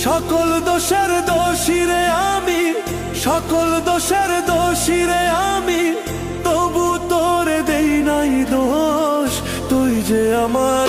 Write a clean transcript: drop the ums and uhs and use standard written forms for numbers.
সকল দোষের দোষী রে আমি, সকল দোষের দোষী রে আমি, তবু তোরে দেই নাই দোষ। তুই যে আমার